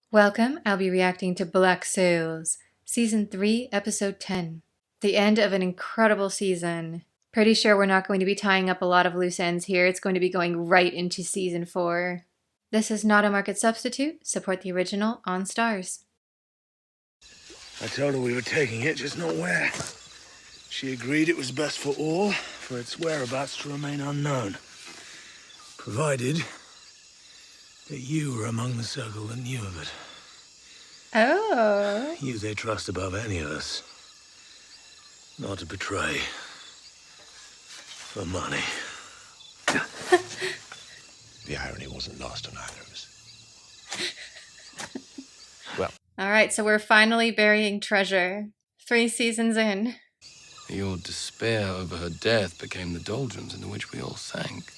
Welcome, I'll be reacting to Black Sails, Season 3, Episode 10. The end of an incredible season. Pretty sure we're not going to be tying up a lot of loose ends here. It's going to be going right into Season 4. This is not a market substitute. Support the original on Starz. I told her we were taking it, just not where. She agreed it was best for all, for its whereabouts to remain unknown. Provided that you were among the circle that knew of it. Oh. You they trust above any of us. Not to betray. For money. The irony wasn't lost on either of us. Well. Alright, so we're finally burying treasure. 3 seasons in. Your despair over her death became the doldrums into which we all sank.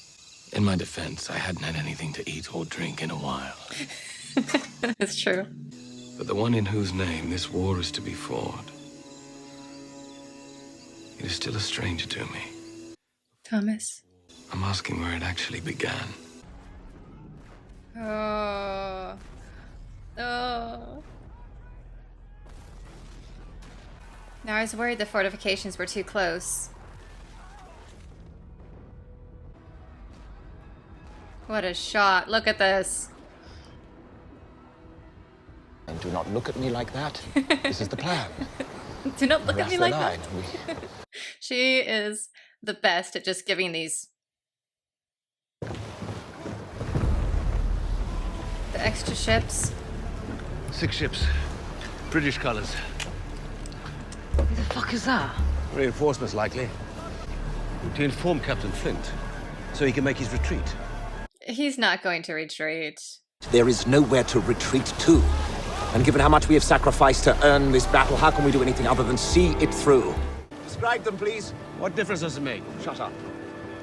In my defense, I hadn't had anything to eat or drink in a while. It's true. But the one in whose name this war is to be fought, it is still a stranger to me. Thomas. I'm asking where it actually began. Oh. Oh. Now I was worried the fortifications were too close. What a shot. Look at this. And do not look at me like that. This is the plan. Do not look at That's me the like line. that. She is the best at just giving these. The extra ships. 6 ships. British colours. Who the fuck is that? Reinforcements likely. To inform Captain Flint, so he can make his retreat. He's not going to retreat. There is nowhere to retreat to. And given how much we have sacrificed to earn this battle, how can we do anything other than see it through? Describe them, please. What difference does it make? Shut up.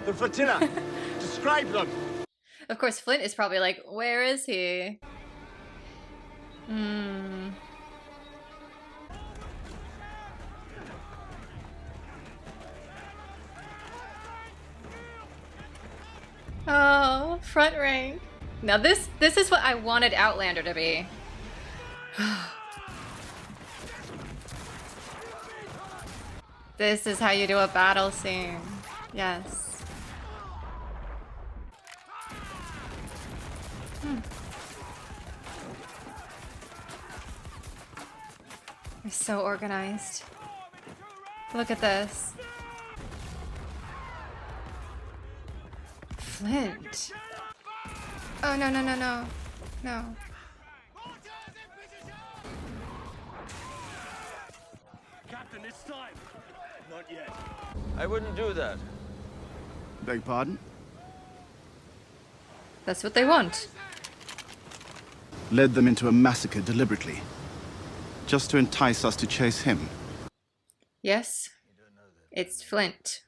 The flotilla. Describe them. Of course, Flint is probably like, where is he? Oh, front rank. Now this is what I wanted Outlander to be. This is how you do a battle scene. Yes. They're so organized. Look at this. Flint. Oh, no, no, no, no. No. Captain, it's time. Not yet. I wouldn't do that. Beg pardon? That's what they want. Led them into a massacre deliberately, just to entice us to chase him. Yes. It's Flint.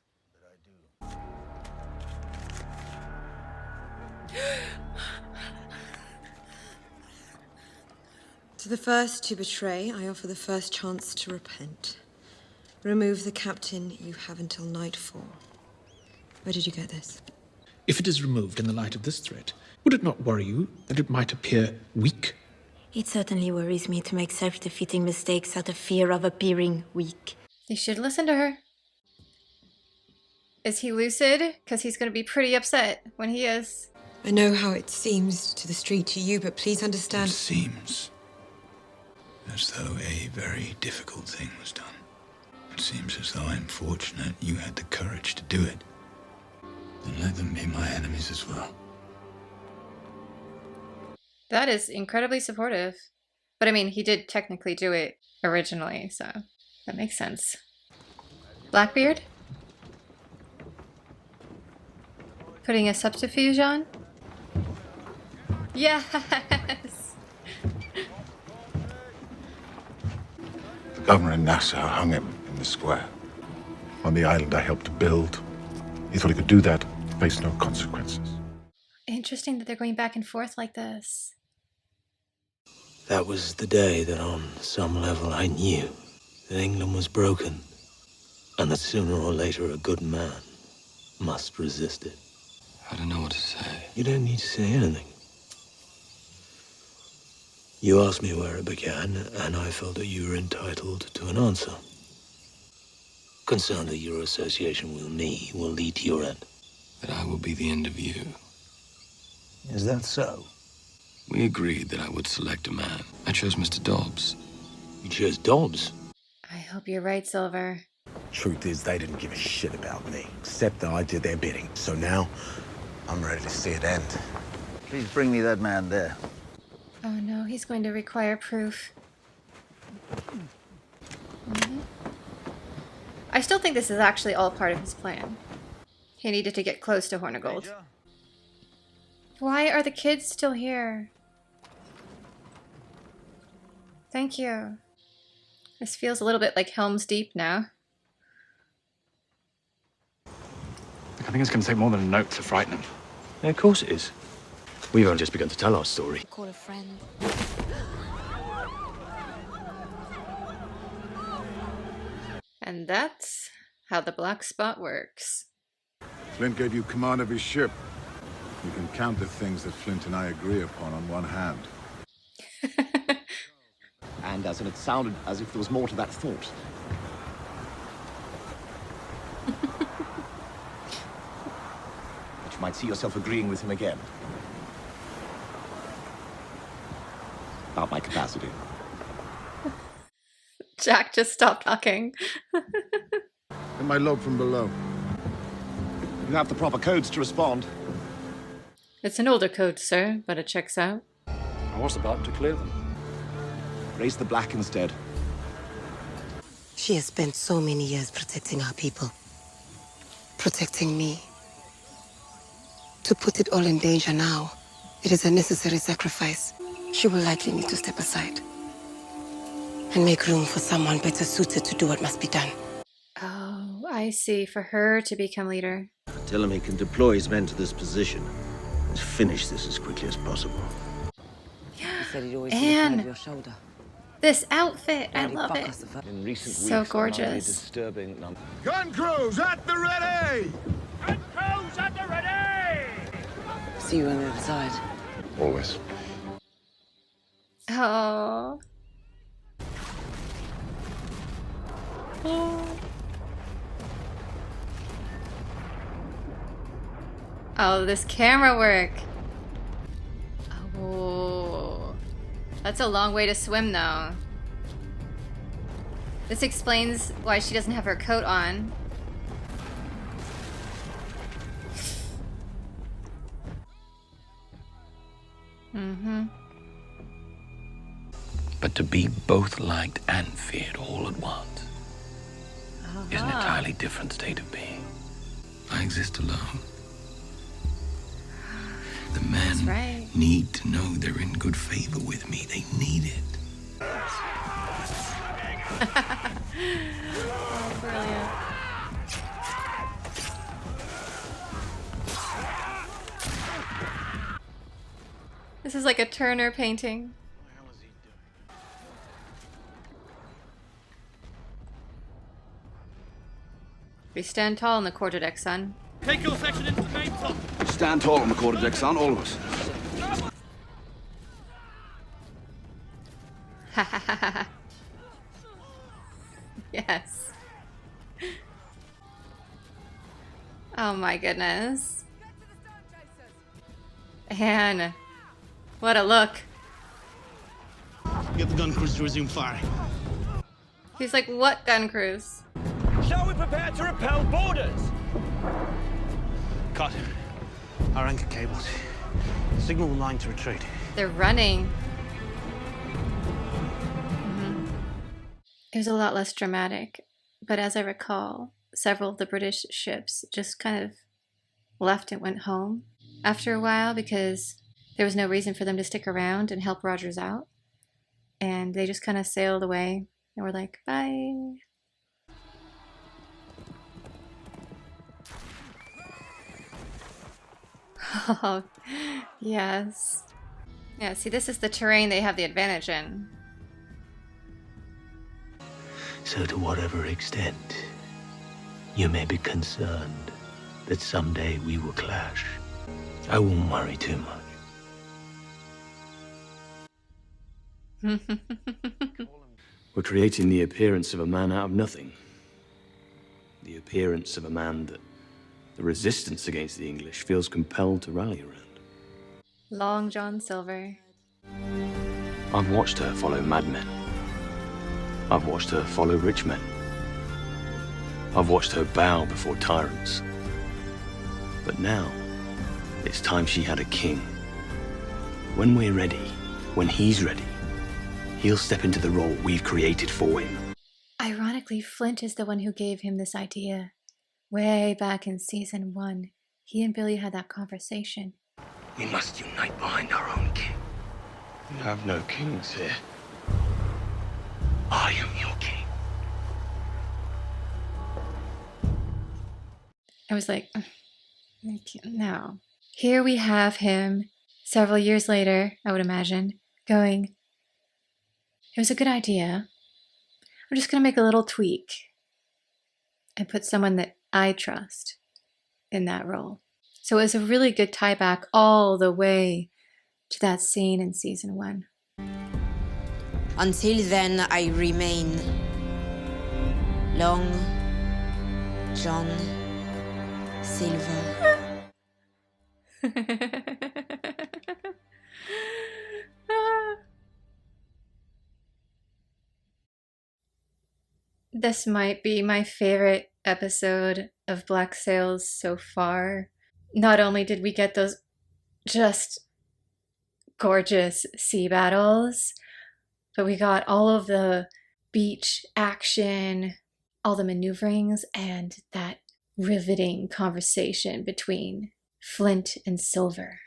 To the first to betray, I offer the first chance to repent. Remove the captain. You have until nightfall. Where did you get this? If it is removed in the light of this threat, would it not worry you that it might appear weak? It certainly worries me to make self-defeating mistakes out of fear of appearing weak. You should listen to her. Is he lucid? Because he's going to be pretty upset when he is. I know how it seems to the street to you, but please understand. It seems as though a very difficult thing was done. It seems as though I'm fortunate you had the courage to do it. Then let them be my enemies as well. That is incredibly supportive. But I mean, he did technically do it originally, so that makes sense. Blackbeard? Putting a subterfuge on? Yes! The governor in Nassau hung him in the square. On the island I helped to build. He thought he could do that, face no consequences. Interesting that they're going back and forth like this. That was the day that on some level I knew that England was broken, and that sooner or later a good man must resist it. I don't know what to say. You don't need to say anything. You asked me where it began, and I felt that you were entitled to an answer. Concerned that your association with me will lead to your end. That I will be the end of you. Is that so? We agreed that I would select a man. I chose Mr. Dobbs. You chose Dobbs? I hope you're right, Silver. Truth is, they didn't give a shit about me, except that I did their bidding. So now, I'm ready to see it end. Please bring me that man there. Oh no, he's going to require proof. I still think this is actually all part of his plan. He needed to get close to Hornigold. Why are the kids still here? Thank you. This feels a little bit like Helm's Deep now. I think it's going to take more than a note to frighten him. Yeah, of course it is. We've only just begun to tell our story. Call a friend. And that's how the black spot works. Flint gave you command of his ship. You can count the things that Flint and I agree upon on one hand. And as it sounded as if there was more to that thought. But you might see yourself agreeing with him again. About my capacity. Jack just stopped talking. In my log from below. You have the proper codes to respond. It's an older code, sir, but it checks out. I was about to clear them. Raise the black instead. She has spent so many years protecting our people. Protecting me. To put it all in danger now, it is a necessary sacrifice. She will likely need to step aside. And make room for someone better suited to do what must be done. Oh, I see. For her to become leader. Tell him he can deploy his men to this position. Let's finish this as quickly as possible. You said he'd always Anne, be your shoulder. this outfit, I love it. In recent So weeks, gorgeous. disturbing number. Gun crews at the ready! Gun crews at the ready! See you on the other side. Always. Oh. Oh, this camera work. Oh. That's a long way to swim, though. This explains why she doesn't have her coat on. But to be both liked and feared all at once is an entirely different state of being. I exist alone. The men need to know they're in good favor with me. They need it. Oh, brilliant. This is like a Turner painting. We stand tall on the quarterdeck, son. Take your section into the main top. Stand tall on the quarterdeck, son, all of us. Yes. Oh my goodness. Anne, what a look. Get the gun crews to resume firing. He's like, what gun crews? Shall we prepare to repel boarders? Cut. Our anchor cables. Signal the line to retreat. They're running. It was a lot less dramatic, but as I recall, several of the British ships just kind of left and went home after a while because there was no reason for them to stick around and help Rogers out. And they just kind of sailed away and were like, bye. Oh, yes. Yeah, see, this is the terrain they have the advantage in. So to whatever extent you may be concerned that someday we will clash, I won't worry too much. We're creating the appearance of a man out of nothing. The appearance of a man that the resistance against the English feels compelled to rally around. Long John Silver. I've watched her follow madmen. I've watched her follow rich men. I've watched her bow before tyrants. But now, it's time she had a king. When we're ready, when he's ready, he'll step into the role we've created for him. Ironically, Flint is the one who gave him this idea. Way back in season 1, he and Billy had that conversation. We must unite behind our own king. We have no kings here. I am your king. I was like, no. Here we have him, several years later, I would imagine, going, it was a good idea. I'm just going to make a little tweak and put someone that I trust in that role. So it was a really good tie back all the way to that scene in season 1. Until then, I remain Long John Silver. This might be my favorite episode of Black Sails so far. Not only did we get those just gorgeous sea battles, but we got all of the beach action, all the maneuverings, and that riveting conversation between Flint and Silver.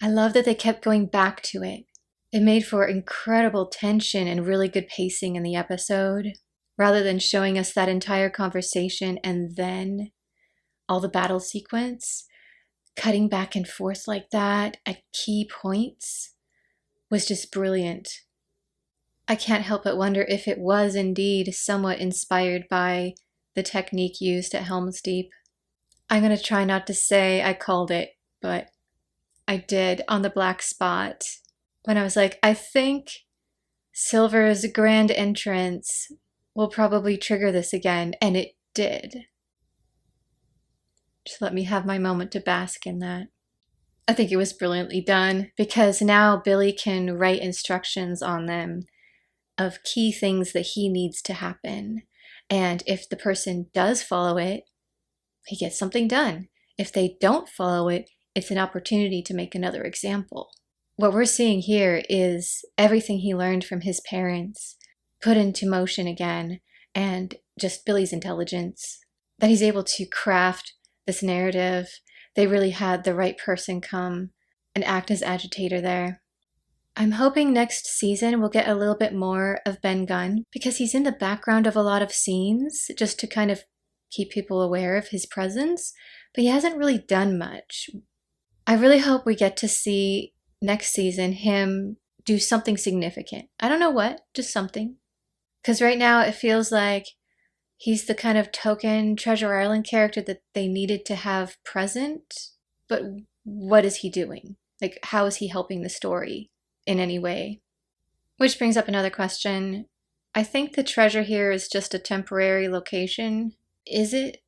I love that they kept going back to it. It made for incredible tension and really good pacing in the episode, rather than showing us that entire conversation and then all the battle sequence. Cutting back and forth like that at key points was just brilliant. I can't help but wonder if it was indeed somewhat inspired by the technique used at Helm's Deep. I'm going to try not to say I called it, but I did on the black spot. When I was like, I think Silver's grand entrance will probably trigger this again, and it did. Just let me have my moment to bask in that. I think it was brilliantly done, because now Billy can write instructions on them of key things that he needs to happen. And if the person does follow it, he gets something done. If they don't follow it, it's an opportunity to make another example. What we're seeing here is everything he learned from his parents put into motion again, and just Billy's intelligence, that he's able to craft this narrative. They really had the right person come and act as agitator there. I'm hoping next season we'll get a little bit more of Ben Gunn, because he's in the background of a lot of scenes just to kind of keep people aware of his presence, but he hasn't really done much. I really hope we get to see next season him do something significant. I don't know what, just something. Because right now it feels like he's the kind of token Treasure Island character that they needed to have present, but what is he doing? Like, how is he helping the story in any way? Which brings up another question. I think the treasure here is just a temporary location. Is it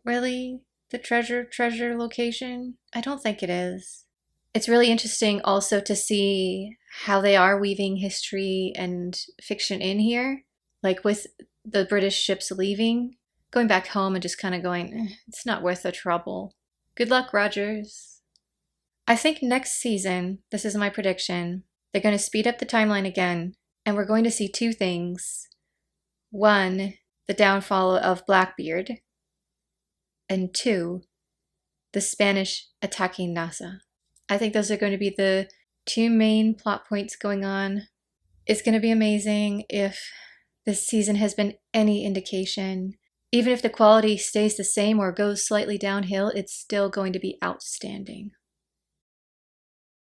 really the treasure location? I don't think it is. It's really interesting also to see how they are weaving history and fiction in here. Like with the British ships leaving, going back home and just kind of going, it's not worth the trouble. Good luck, Rogers. I think next season, this is my prediction, they're going to speed up the timeline again, and we're going to see two things. One, the downfall of Blackbeard, and two, the Spanish attacking Nassau. I think those are going to be the two main plot points going on. It's going to be amazing. If this season has been any indication, even if the quality stays the same or goes slightly downhill, it's still going to be outstanding.